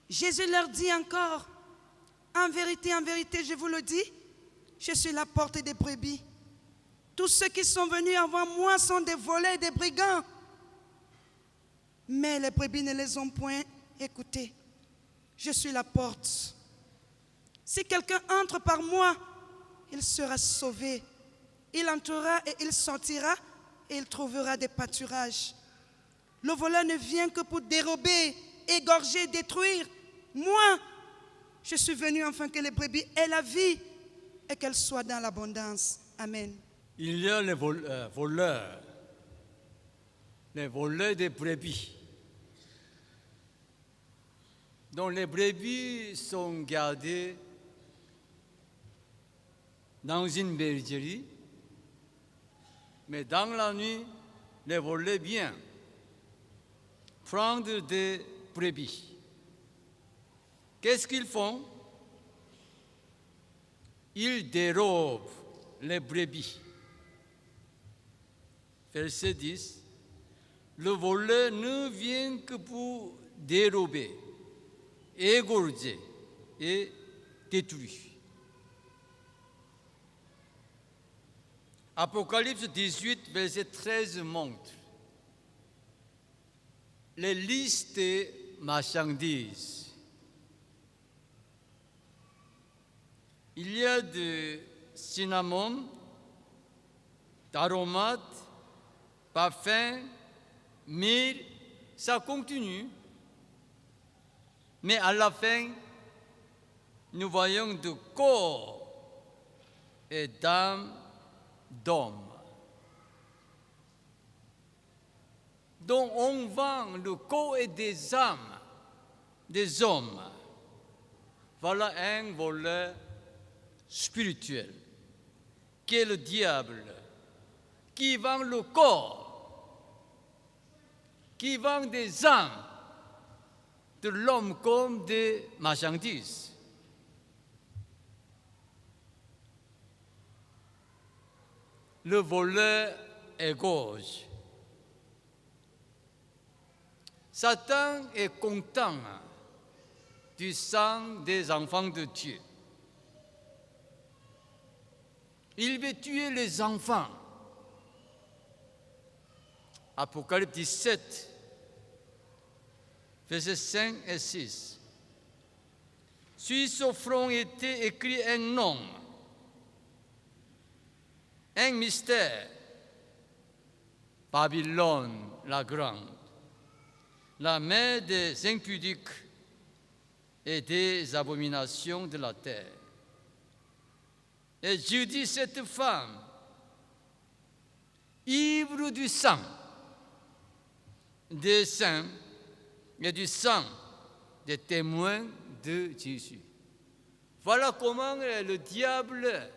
Jésus leur dit encore, en vérité, je vous le dis, je suis la porte des brebis. Tous ceux qui sont venus avant moi sont des voleurs et des brigands. Mais les brebis ne les ont point écoutés. Je suis la porte. Si quelqu'un entre par moi, il sera sauvé. Il entrera et il sortira et il trouvera des pâturages. Le voleur ne vient que pour dérober, égorger, détruire. Moi, je suis venu afin que les brebis aient la vie et qu'elles soient dans l'abondance. Amen. Il y a les voleurs des brebis. Donc les brebis sont gardées dans une bergerie, mais dans la nuit, les voleurs viennent prendre des brebis. Qu'est-ce qu'ils font? Ils dérobent les brebis. Verset 10. Le voleur ne vient que pour dérober, égorger et détruire. Apocalypse 18, verset 13 montre les listes des marchandises. Il y a du cinnamon, d'aromates, parfums, myrrhe, ça continue. Mais à la fin, nous voyons du corps et d'âme d'homme. Donc on vend le corps et des âmes des hommes. Voilà un voleur spirituel qui est le diable, qui vend le corps, qui vend des âmes de l'homme comme des marchandises. Le voleur égorge. Satan est content du sang des enfants de Dieu. Il veut tuer les enfants. Apocalypse 17, versets 5 et 6. Sur ce front était écrit un nom, un mystère. Babylone la grande, la mère des impudiques et des abominations de la terre. Et je dis cette femme, ivre du sang des saints et du sang des témoins de Jésus. Voilà comment le diable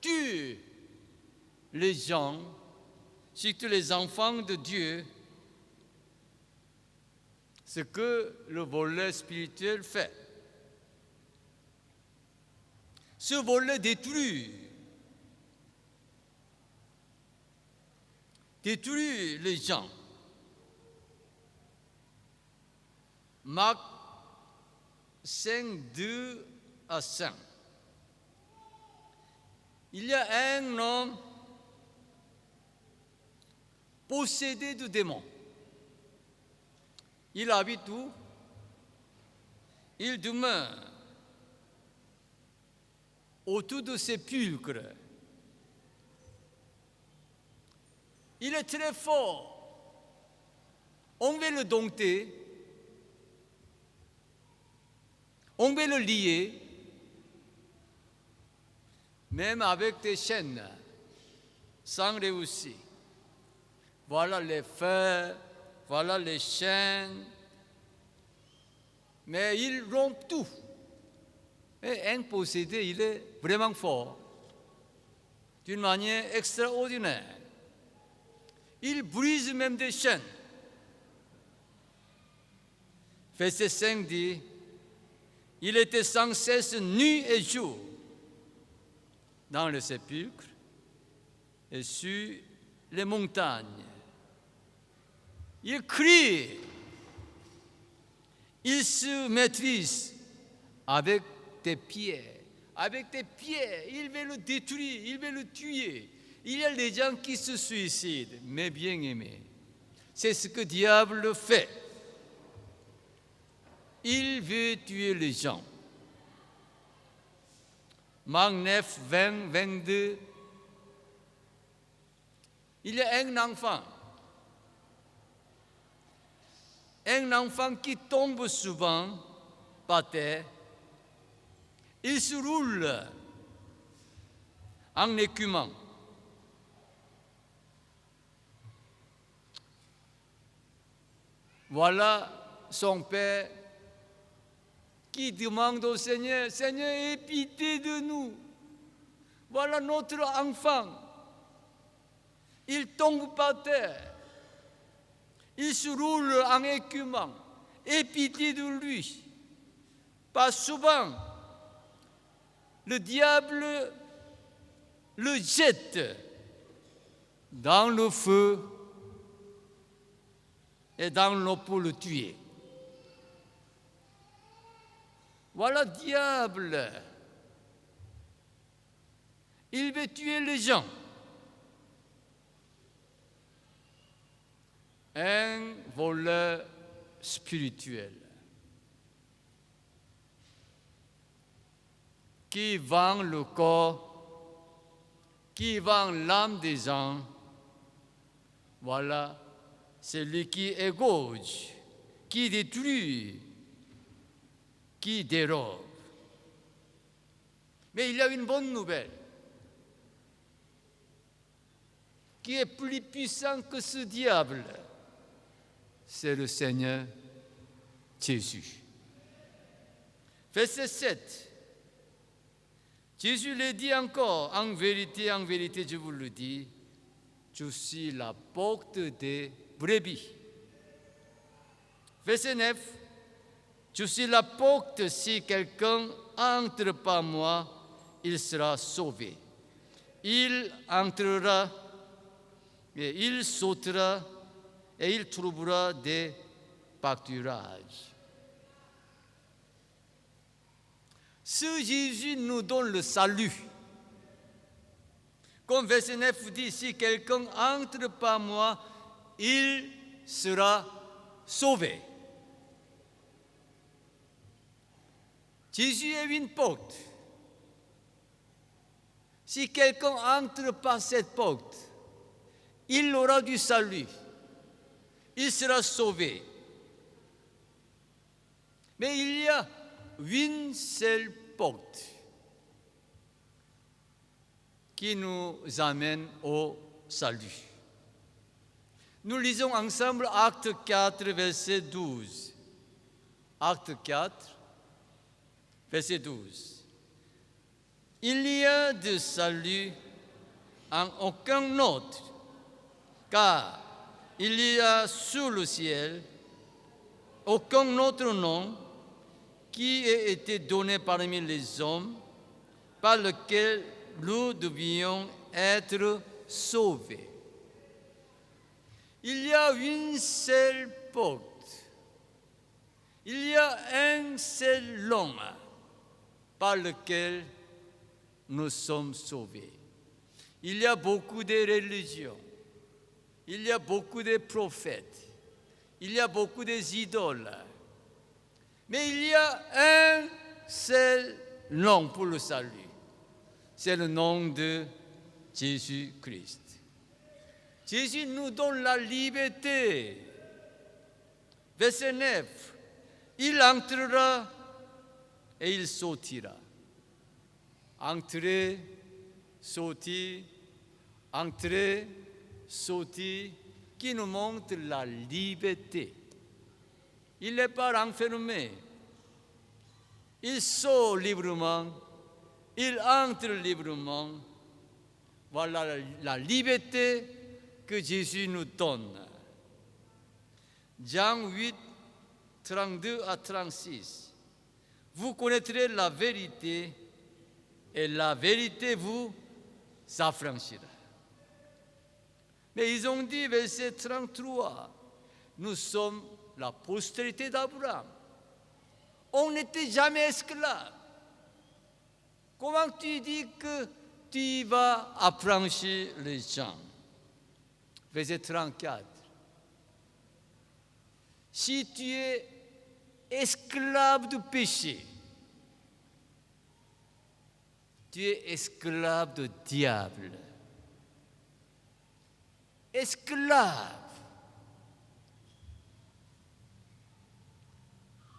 tue les gens, surtout les enfants de Dieu, ce que le voleur spirituel fait. Ce voleur détruit les gens. Marc 5, 2 à 5. Il y a un homme possédé de démons. Il habite où? Il demeure autour de sépulcres. Il est très fort. On veut le dompter. On veut le lier. Même avec des chaînes, sans réussir. Voilà les fers, voilà les chaînes. Mais il rompt tout. Et un possédé, il est vraiment fort, d'une manière extraordinaire. Il brise même des chaînes. Verset 5 dit, il était sans cesse nuit et jour dans le sépulcre et sur les montagnes. Il crie, Il se maîtrise avec des pierres. Avec des pierres, il veut le détruire, il veut le tuer. Il y a des gens qui se suicident, mes bien-aimés. C'est ce que le diable fait. Il veut tuer les gens. Marc 9, 20, 22. Il y a un enfant. Un enfant qui tombe souvent par terre. Il se roule en écumant. Voilà son père qui demande au Seigneur, Seigneur, aie pitié de nous. Voilà notre enfant. Il tombe par terre. Il se roule en écumant. Aie pitié de lui. Pas souvent, le diable le jette dans le feu et dans l'eau pour le tuer. Voilà le diable. Il veut tuer les gens. Un voleur spirituel qui vend le corps, qui vend l'âme des gens. Voilà, c'est lui qui égorge, qui détruit, qui dérobe. Mais il y a une bonne nouvelle qui est plus puissante que ce diable. C'est le Seigneur Jésus. Verset 7. Jésus le dit encore, en vérité, je vous le dis, je suis la porte des brebis. Verset 9. Je suis la porte, si quelqu'un entre par moi, il sera sauvé. Il entrera et il sautera et il trouvera des pâturages. Ce Jésus nous donne le salut. Comme verset 9 dit, si quelqu'un entre par moi, il sera sauvé. Jésus est une porte. Si quelqu'un entre par cette porte, il aura du salut. Il sera sauvé. Mais il y a une seule porte qui nous amène au salut. Nous lisons ensemble Acte 4, verset 12. Acte 4, verset 12. Il n'y a de salut en aucun autre, car il y a sous le ciel aucun autre nom qui ait été donné parmi les hommes par lequel nous devions être sauvés. Il y a une seule porte. Il y a un seul nom par lequel nous sommes sauvés. Il y a beaucoup de religions. Il y a beaucoup de prophètes. Il y a beaucoup d'idoles. Mais il y a un seul nom pour le salut. C'est le nom de Jésus-Christ. Jésus nous donne la liberté. Verset 9. Il entrera et il sortira. Entrer, sortir, entrer, sortir, qui nous montre la liberté. Il n'est pas enfermé. Il sort librement. Il entre librement. Voilà la liberté que Jésus nous donne. Jean 8, 32 à 36. Vous connaîtrez la vérité et la vérité vous affranchira. Mais ils ont dit, verset 33, nous sommes la postérité d'Abraham. On n'était jamais esclave. Comment tu dis que tu vas affranchir les gens? Verset 34. Si tu es esclave du péché, tu es esclave du diable. Esclave.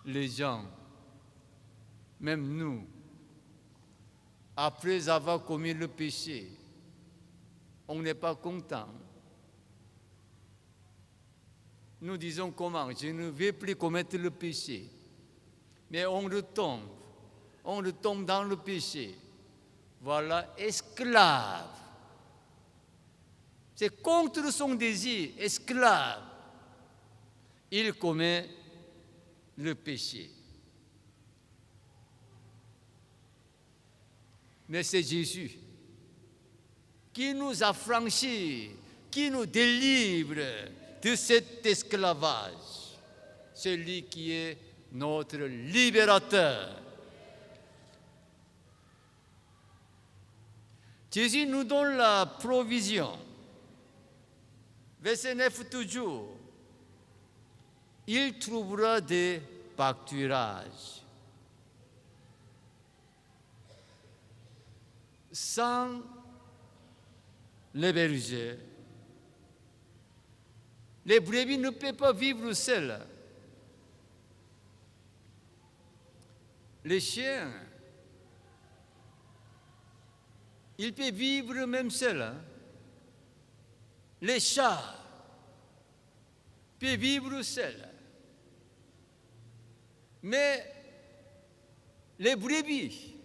Les gens, même nous, après avoir commis le péché, on n'est pas content. Nous disons comment? Je ne vais plus commettre le péché. Mais on retombe dans le péché. Voilà, esclave. C'est contre son désir, esclave. Il commet le péché. Mais c'est Jésus qui nous affranchit, qui nous délivre de cet esclavage. Celui qui est notre libérateur. Jésus nous donne la provision. Verset 9 toujours. Il trouvera des pâturages. Sans les bergers, les brebis ne peuvent pas vivre seuls. Les chiens, ils peuvent vivre même seuls. Les chats peuvent vivre seuls. Mais les brebis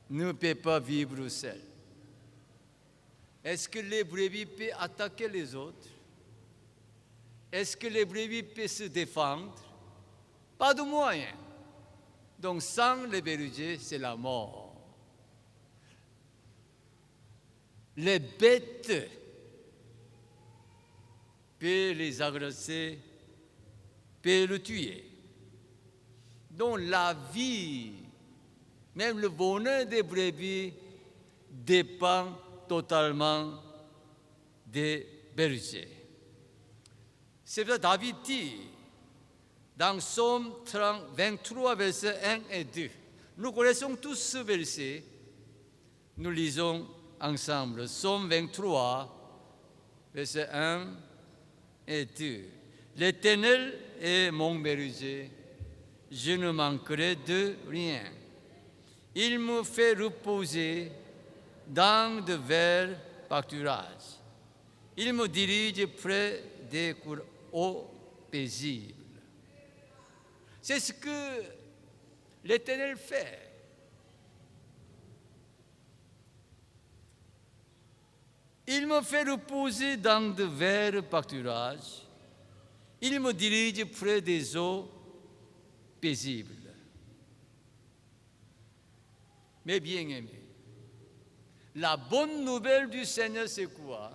ne peuvent pas vivre seuls. Est-ce que les brebis peuvent attaquer les autres? Est-ce que les brebis peuvent se défendre? Pas de moyen. Donc sans les bergers, c'est la mort. Les bêtes peuvent les agresser, peuvent le tuer. Donc la vie, même le bonheur des brebis dépend totalement des bergers. C'est vrai, David dit dans Psaume 23, versets 1 et 2. Nous connaissons tous ce verset. Nous lisons ensemble. Psaume 23, versets 1 et 2. L'Éternel est mon berger, je ne manquerai de rien. Il me fait reposer dans de verts pâturages. Il me dirige près des cours eaux paisibles. C'est ce que l'Éternel fait. Il me fait reposer dans de verts pâturages. Il me dirige près des eaux paisibles. Mes bien-aimés, la bonne nouvelle du Seigneur, c'est quoi?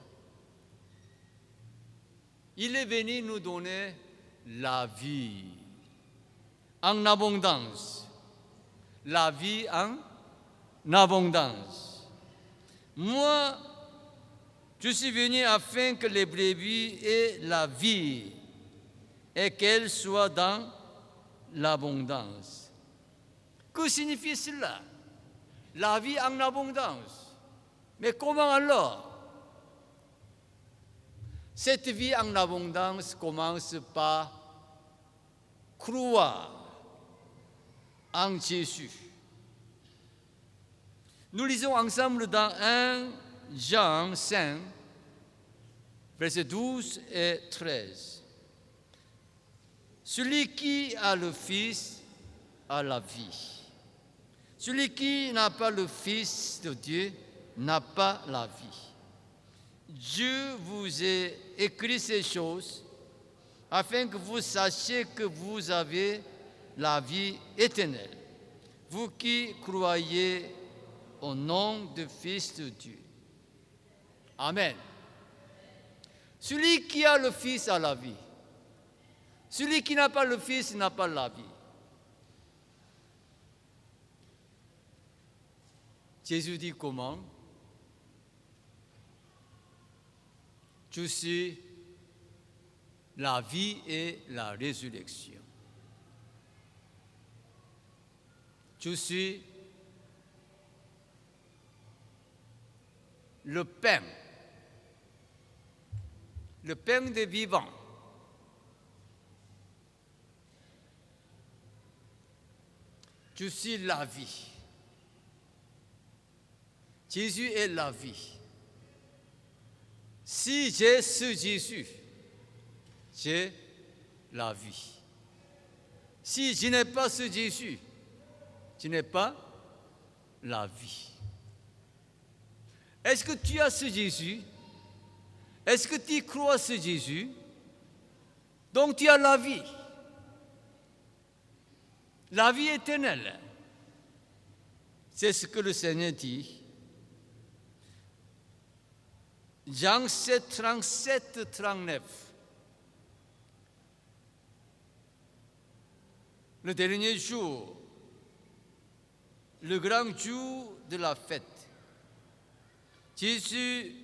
Il est venu nous donner la vie en abondance. La vie en abondance. Moi, je suis venu afin que les brebis aient la vie et qu'elles soient dans l'abondance. Que signifie cela? La vie en abondance. Mais comment alors? Cette vie en abondance commence par croire en Jésus. Nous lisons ensemble dans 1 Jean 5, versets 12 et 13. Celui qui a le Fils a la vie. Celui qui n'a pas le Fils de Dieu n'a pas la vie. Je vous ai écrit ces choses afin que vous sachiez que vous avez la vie éternelle, vous qui croyez au nom du Fils de Dieu. Amen. Celui qui a le Fils a la vie. Celui qui n'a pas le Fils n'a pas la vie. Jésus dit comment? Je suis la vie et la résurrection. Je suis le pain des vivants. Je suis la vie. Jésus est la vie. Si j'ai ce Jésus, j'ai la vie. Si je n'ai pas ce Jésus, je n'ai pas la vie. Est-ce que tu as ce Jésus? Est-ce que tu crois ce Jésus? Donc tu as la vie. La vie éternelle. C'est ce que le Seigneur dit. Jean 7, 37, 39. Le dernier jour, le grand jour de la fête, Jésus,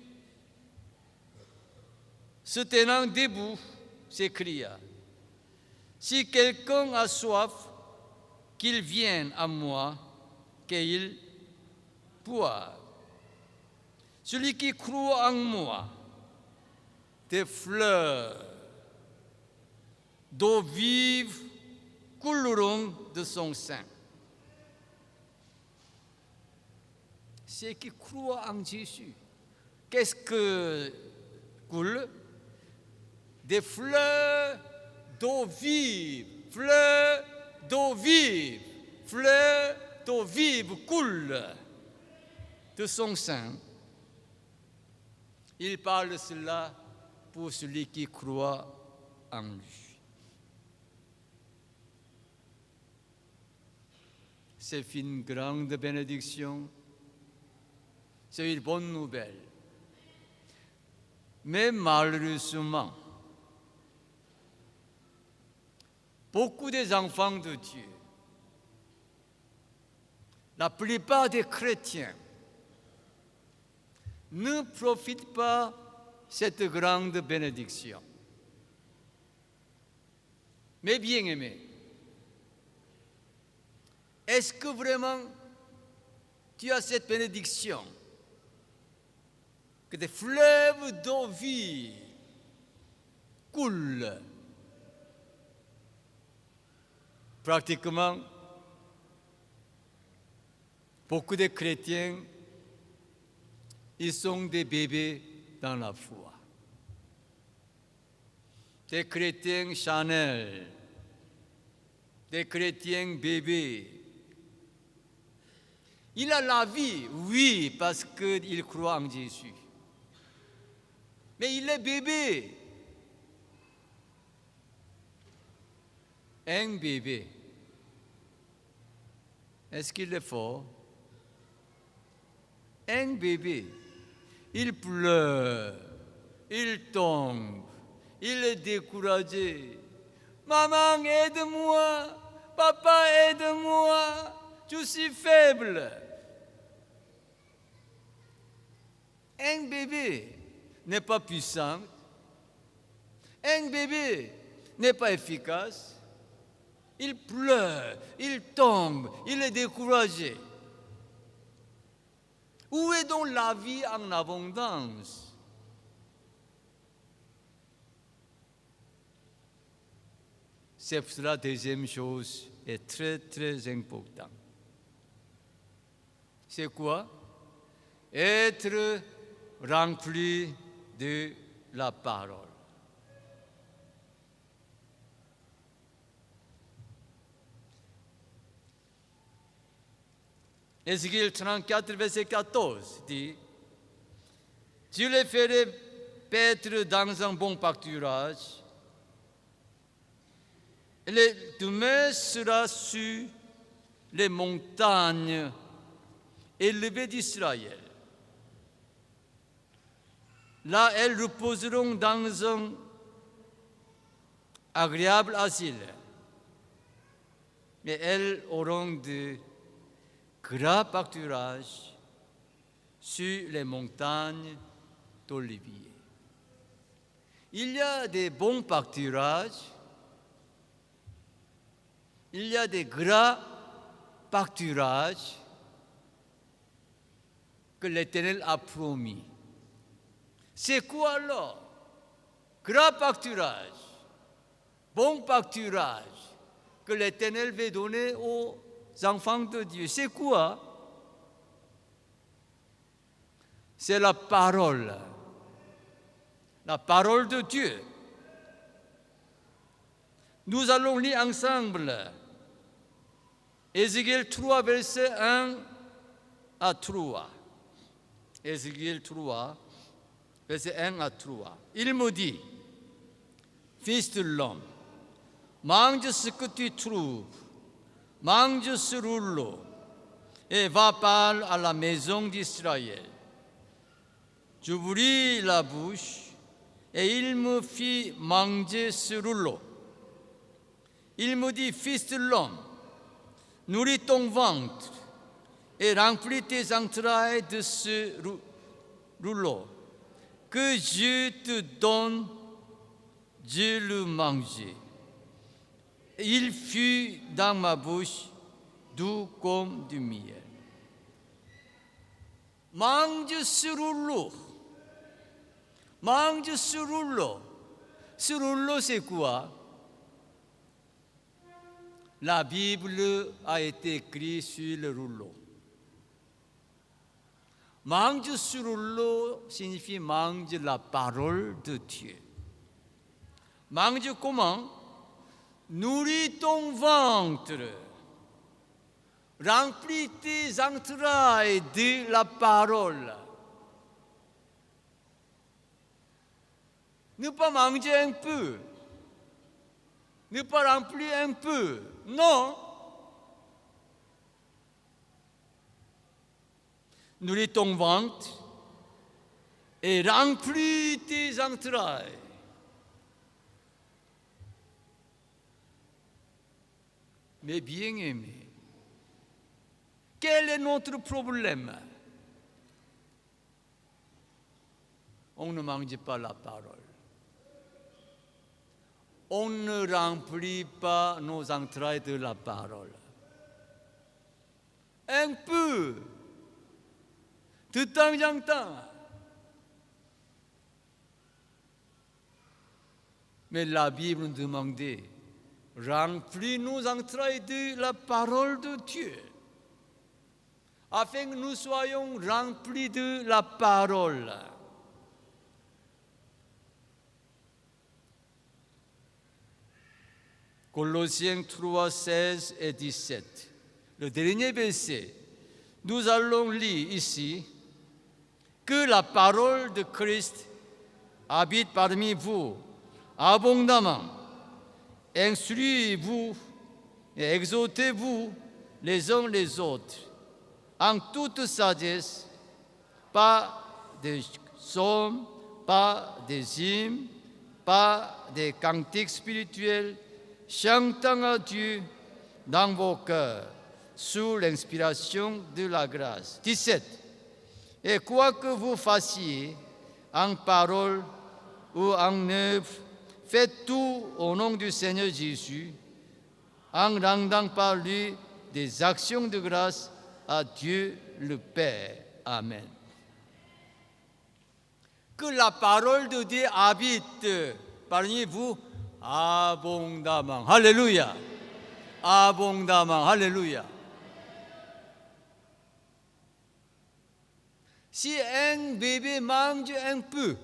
se tenant debout, s'écria, « Si quelqu'un a soif, qu'il vienne à moi, qu'il boive. Celui qui croit en moi, des fleurs d'eau vive couleront de son sein. » Ceux qui croient en Jésus, qu'est-ce que coule? Des fleurs d'eau vive, fleurs d'eau vive, fleurs d'eau vive coulent de son sein. Il parle cela pour celui qui croit en lui. C'est une grande bénédiction, c'est une bonne nouvelle. Mais malheureusement, beaucoup des enfants de Dieu, la plupart des chrétiens, ne profitent pas de cette grande bénédiction. Mais bien-aimés, est-ce que vraiment tu as cette bénédiction que des fleuves d'eau vive coulent? Pratiquement, beaucoup de chrétiens, ils sont des bébés dans la foi. Des chrétiens Chanel, des chrétiens bébés. Il a la vie, oui, parce qu'il croit en Jésus. Mais il est bébé. Un bébé, est-ce qu'il est fort? Un bébé, il pleure, il tombe, il est découragé. Maman, aide-moi, papa, aide-moi, je suis faible. Un bébé n'est pas puissant, un bébé n'est pas efficace. Il pleure, il tombe, il est découragé. Où est donc la vie en abondance? C'est pour cela la deuxième chose est très, très importante. C'est quoi? Être rempli de la parole. Ézéchiel 34, verset 14 dit, « Je les ferai paître dans un bon pâturage, et le demeure sera sur les montagnes élevées d'Israël. Là, elles reposeront dans un agréable asile, mais elles auront de gras pâturages sur les montagnes d'Olivier. Il y a des bons pâturages, il y a des gras pâturages que l'Éternel a promis. C'est quoi alors? Gras pâturage, bon pâturage que l'Éternel veut donner aux enfants de Dieu. C'est quoi? C'est la parole de Dieu. Nous allons lire ensemble Ézéchiel 3, versets 1 à 3. Ézéchiel 3, versets 1 à 3. Il me dit, fils de l'homme, mange ce que tu trouves, mange ce rouleau, et va parler à la maison d'Israël. J'ouvris la bouche, et il me fit manger ce rouleau. Il me dit, fils de l'homme, nourris ton ventre, et remplis tes entrailles de ce rouleau. Que je te donne, je le mangeai. Il fut dans ma bouche doux comme du miel. Mange ce rouleau. Mange ce rouleau. Ce rouleau, c'est quoi? La Bible a été écrite sur le rouleau. Mange ce rouleau signifie mange la parole de Dieu. Mange comment? Nourris ton ventre. Remplis tes entrailles de la parole. Ne pas manger un peu. Ne pas remplir un peu. Non. Nourris ton ventre et remplis tes entrailles. Mais bien aimés, quel est notre problème? On ne mange pas la parole. On ne remplit pas nos entrailles de la parole. Un peu, de temps en temps. Mais la Bible nous demandait, remplis nos entrailles de la parole de Dieu, afin que nous soyons remplis de la parole. Colossiens 3, 16 et 17. Le dernier verset, nous allons lire ici que la parole de Christ habite parmi vous abondamment. Instruisez-vous et exhortez-vous les uns les autres en toute sagesse, pas des psaumes, pas des hymnes, pas des cantiques spirituels, chantant à Dieu dans vos cœurs, sous l'inspiration de la grâce. 17. Et quoi que vous fassiez, en parole ou en œuvre, faites tout au nom du Seigneur Jésus, en rendant par lui des actions de grâce à Dieu le Père. Amen. Que la parole de Dieu habite parmi vous abondamment. Alléluia. Abondamment. Alléluia. Si un bébé mange un peu,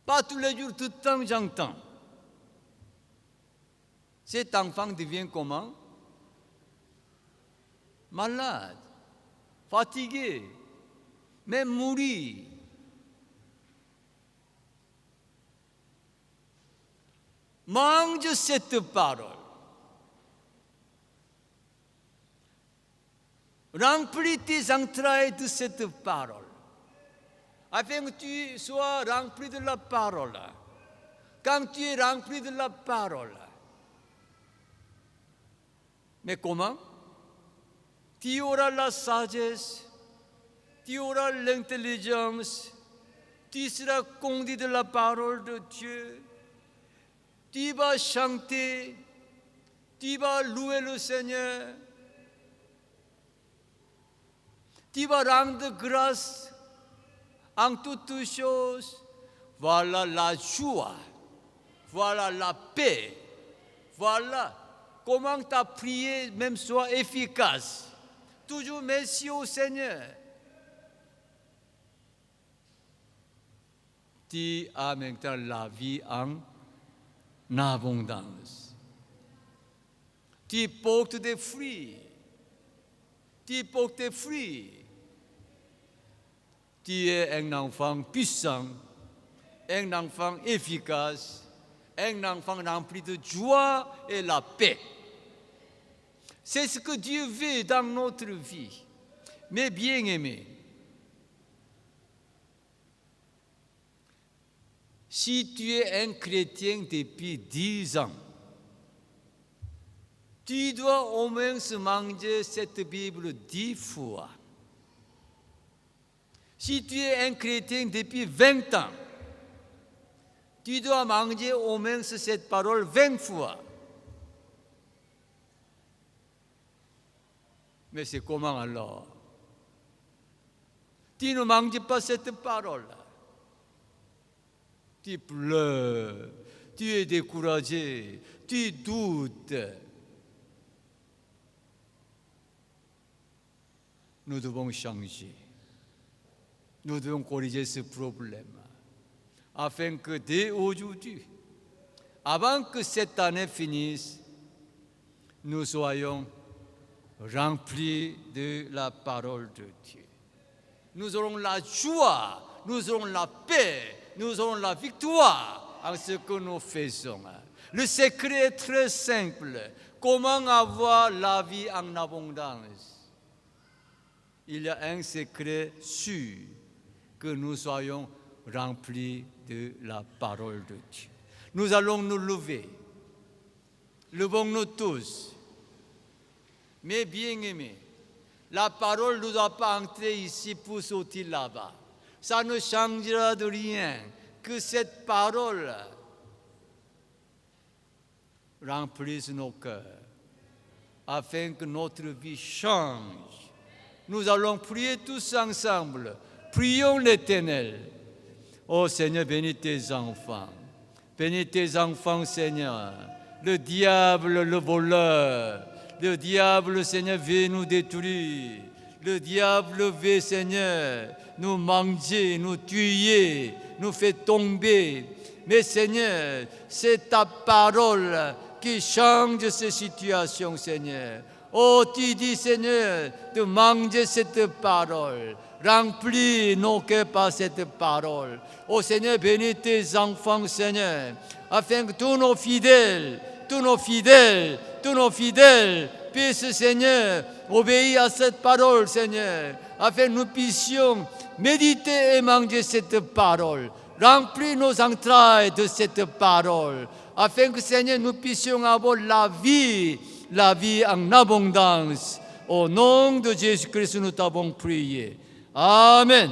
pas tous les jours, tout le temps, j'entends. Cet enfant devient comment? Malade, fatigué, même mourir. Mange cette parole. Remplis tes entrailles de cette parole, afin que tu sois rempli de la parole. Quand tu es rempli de la parole. Mais comment? Tu auras la sagesse, tu auras l'intelligence, tu seras conduit de la parole de Dieu. Tu vas chanter, tu vas louer le Seigneur, tu vas rendre grâce en toutes choses. Voilà la joie, voilà la paix, voilà comment ta prière même soit efficace. Toujours merci au Seigneur. Tu as maintenant la vie en abondance. Tu portes des fruits. Tu portes des fruits. Tu es un enfant puissant, un enfant efficace, un enfant rempli de joie et la paix. C'est ce que Dieu veut dans notre vie. Mes bien-aimés, si tu es un chrétien depuis 10 ans, tu dois au moins manger cette Bible 10 fois. Si tu es un chrétien depuis 20 ans, tu dois manger au moins cette parole 20 fois. Mais c'est comment alors? Tu ne manges pas cette parole. Tu pleures, tu es découragé, tu doutes. Nous devons changer. Nous devons corriger ce problème afin que dès aujourd'hui, avant que cette année finisse, nous soyons remplis de la parole de Dieu. Nous aurons la joie, nous aurons la paix, nous aurons la victoire en ce que nous faisons. Le secret est très simple. Comment avoir la vie en abondance? Il y a un secret sûr, que nous soyons remplis de la parole de Dieu. Nous allons nous lever. Levons-nous tous. Mais bien-aimés, la parole ne doit pas entrer ici pour sauter là-bas. Ça ne changera de rien que cette parole remplisse nos cœurs afin que notre vie change. Nous allons prier tous ensemble. Prions l'Éternel. Oh Seigneur, bénis tes enfants. Bénis tes enfants, Seigneur. Le diable, le voleur, le diable, Seigneur, veut nous détruire. Le diable veut, Seigneur, nous manger, nous tuer, nous faire tomber. Mais Seigneur, c'est ta parole qui change ces situations, Seigneur. Oh, tu dis, Seigneur, de manger cette parole. Remplis nos cœurs par cette parole. Oh Seigneur, bénis tes enfants, Seigneur, afin que tous nos fidèles puissent, Seigneur, obéir à cette parole, Seigneur, afin que nous puissions méditer et manger cette parole. Remplis nos entrailles de cette parole, afin que, Seigneur, nous puissions avoir la vie en abondance. Au nom de Jésus-Christ, nous t'avons prié. Amen.